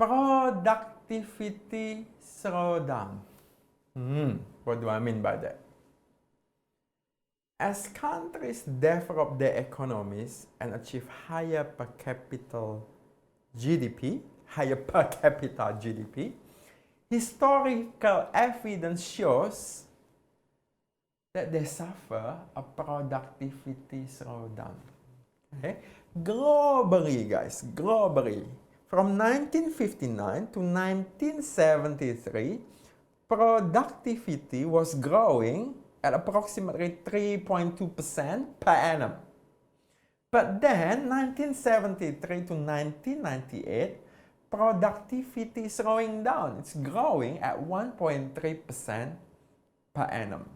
Productivity slowdown. What do I mean by that? As countries develop their economies and achieve higher per capita GDP, historical evidence shows that they suffer a productivity slowdown. Okay? Globally, guys, from 1959 to 1973, productivity was growing at approximately 3.2% per annum. But then, 1973 to 1998, productivity is slowing down. It's growing at 1.3% per annum.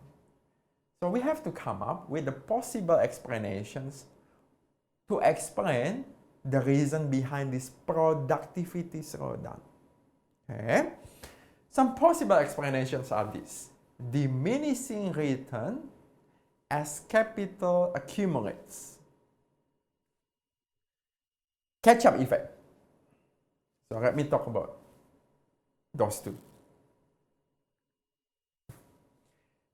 So we have to come up with the possible explanations to explain the reason behind this productivity slowdown. Okay? Some possible explanations are these: diminishing return as capital accumulates, catch-up effect. So let me talk about those two.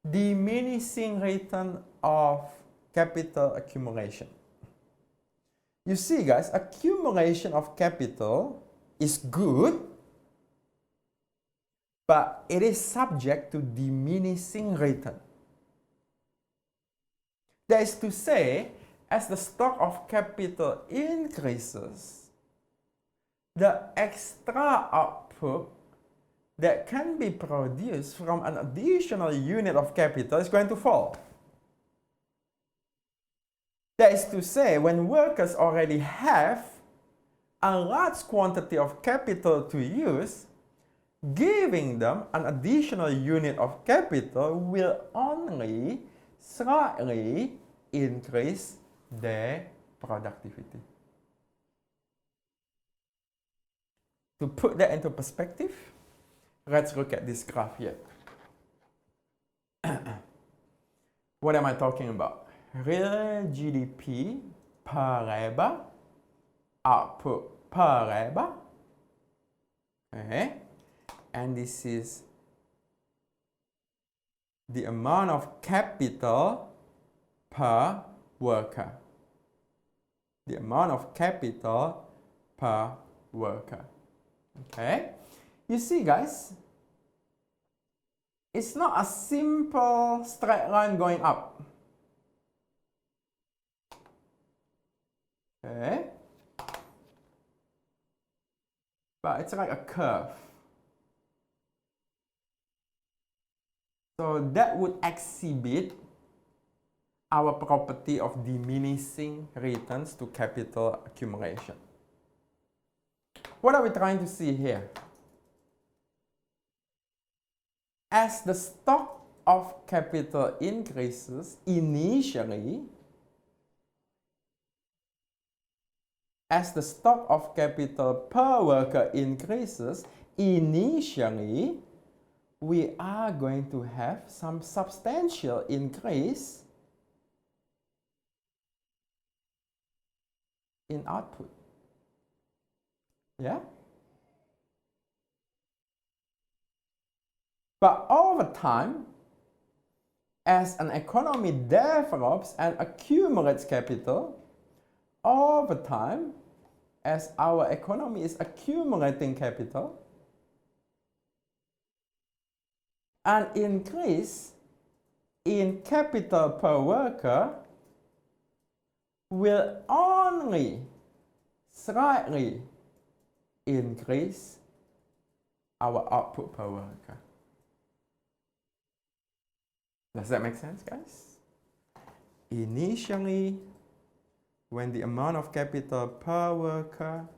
Diminishing return of capital accumulation. You see, guys, accumulation of capital is good, but it is subject to diminishing return. That is to say, as the stock of capital increases, the extra output that can be produced from an additional unit of capital is going to fall. That is to say, when workers already have a large quantity of capital to use, giving them an additional unit of capital will only slightly increase their productivity. To put that into perspective, let's look at this graph here. What am I talking about? Real GDP per labor, output per labor. Okay. And this is the amount of capital per worker. The amount of capital per worker. Okay? You see, guys, it's not a simple straight line going up. Okay? But it's like a curve. So that would exhibit our property of diminishing returns to capital accumulation. What are we trying to see here? As the stock of capital increases initially, as the stock of capital per worker increases initially, we are going to have some substantial increase in output. Yeah? But over time, as an economy develops and accumulates capital, over time, as our economy is accumulating capital, an increase in capital per worker will only slightly increase our output per worker. Does that make sense, guys? Initially, when the amount of capital per worker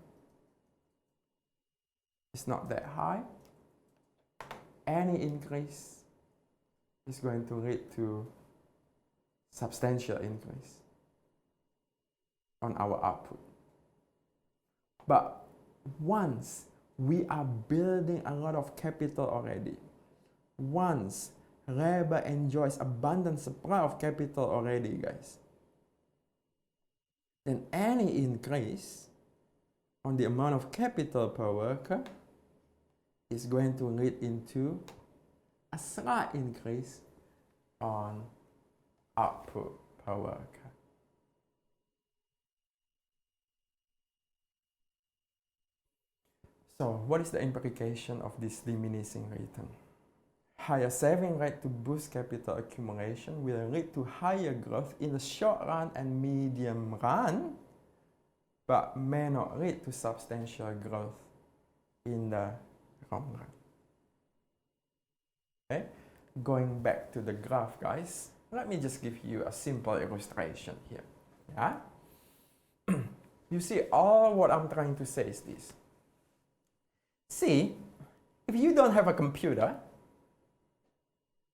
is not that high, any increase is going to lead to substantial increase on our output. But once we are building a lot of capital already, once labor enjoys abundant supply of capital already, guys, then any increase on the amount of capital per worker is going to lead into a slight increase on output per worker. So what is the implication of this diminishing return? Higher saving rate to boost capital accumulation will lead to higher growth in the short run and medium run, but may not lead to substantial growth in the long run. Okay, going back to the graph, guys, let me just give you a simple illustration here. Yeah, you see, all what I'm trying to say is this. See, if you don't have a computer,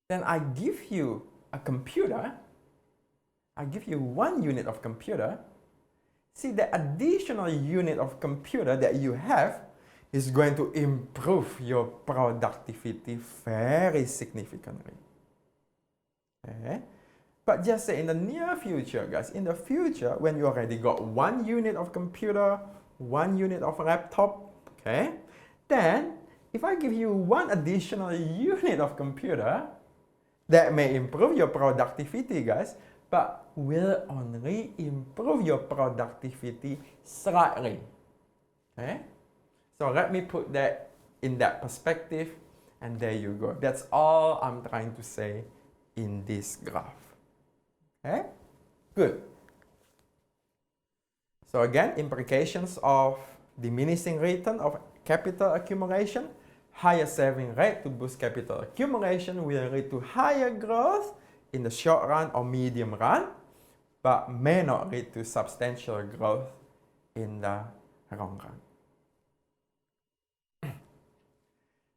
then I give you a computer, I give you 1 unit of computer. See, the additional unit of computer that you have is going to improve your productivity very significantly. Okay? But just say in the near future, guys, in the future, when you already got 1 unit of computer, 1 unit of laptop, okay, then if I give you 1 additional unit of computer, that may improve your productivity, guys, but will only improve your productivity slightly. Okay? So let me put that in that perspective, and there you go. That's all I'm trying to say in this graph. Okay? Good. So again, implications of diminishing return of capital accumulation. Higher saving rate to boost capital accumulation will lead to higher growth in the short run or medium run, but may not lead to substantial growth in the long run.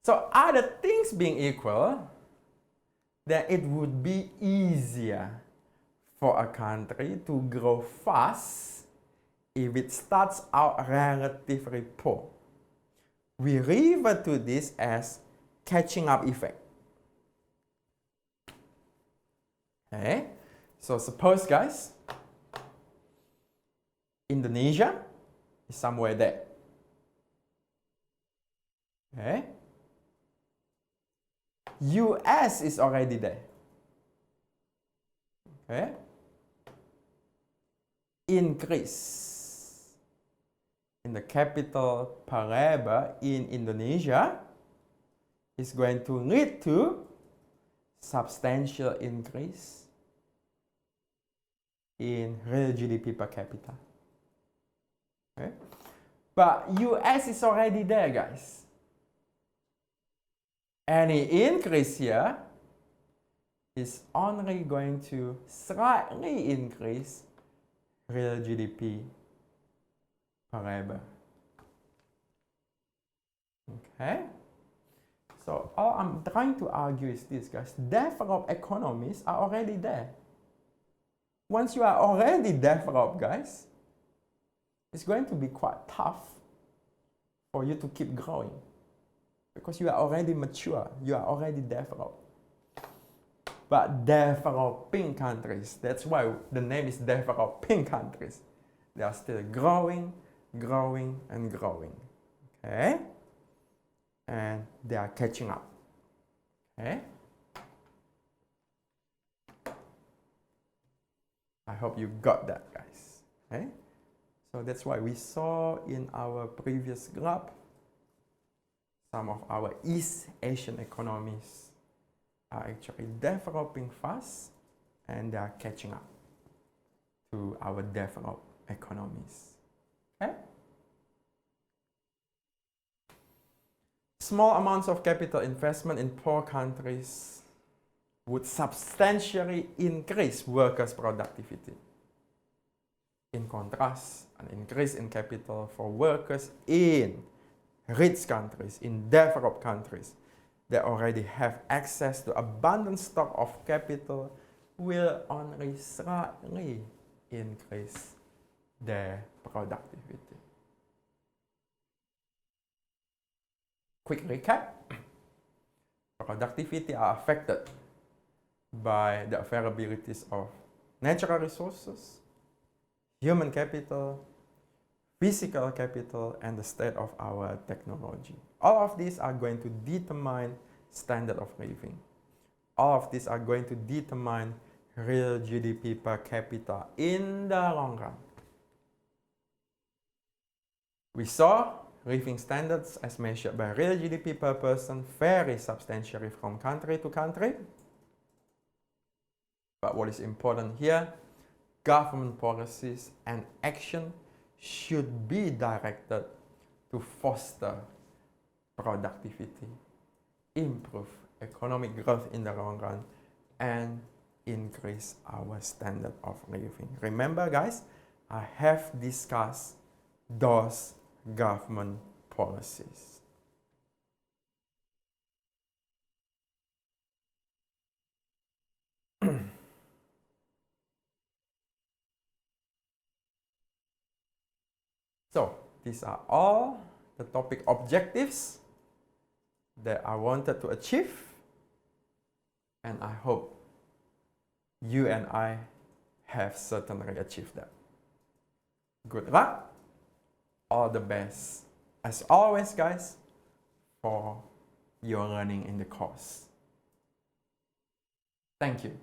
So other things being equal, then it would be easier for a country to grow fast if it starts out relatively poor. We refer to this as catching up effect. Okay, so suppose, guys, Indonesia is somewhere there. Okay, US is already there. Okay, increase in the capital per labor in Indonesia is going to lead to substantial increase in real GDP per capita. Okay? But US is already there, guys. Any increase here is only going to slightly increase real GDP per labor. Okay? So all I'm trying to argue is this, guys. Developed economies are already there. Once you are already developed, guys, it's going to be quite tough for you to keep growing because you are already mature, you are already developed. But developing countries, that's why the name is developing countries. They are still growing, growing, and growing. Okay? And they are catching up. Okay? I hope you got that, guys. Okay? So that's why we saw in our previous graph some of our East Asian economies are actually developing fast and they are catching up to our developed economies. Okay? Small amounts of capital investment in poor countries would substantially increase workers' productivity. In contrast, an increase in capital for workers in rich countries, in developed countries that already have access to abundant stock of capital will only slightly increase their productivity. Quick recap. Productivity are affected by the availabilities of natural resources, human capital, physical capital, and the state of our technology. All of these are going to determine standard of living. All of these are going to determine real GDP per capita in the long run. We saw living standards as measured by real GDP per person vary substantially from country to country. But what is important here, government policies and action should be directed to foster productivity, improve economic growth in the long run, and increase our standard of living. Remember, guys, I have discussed those government policies. So, these are all the topic objectives that I wanted to achieve, and I hope you and I have certainly achieved that. Good luck, all the best, as always, guys, for your learning in the course. Thank you.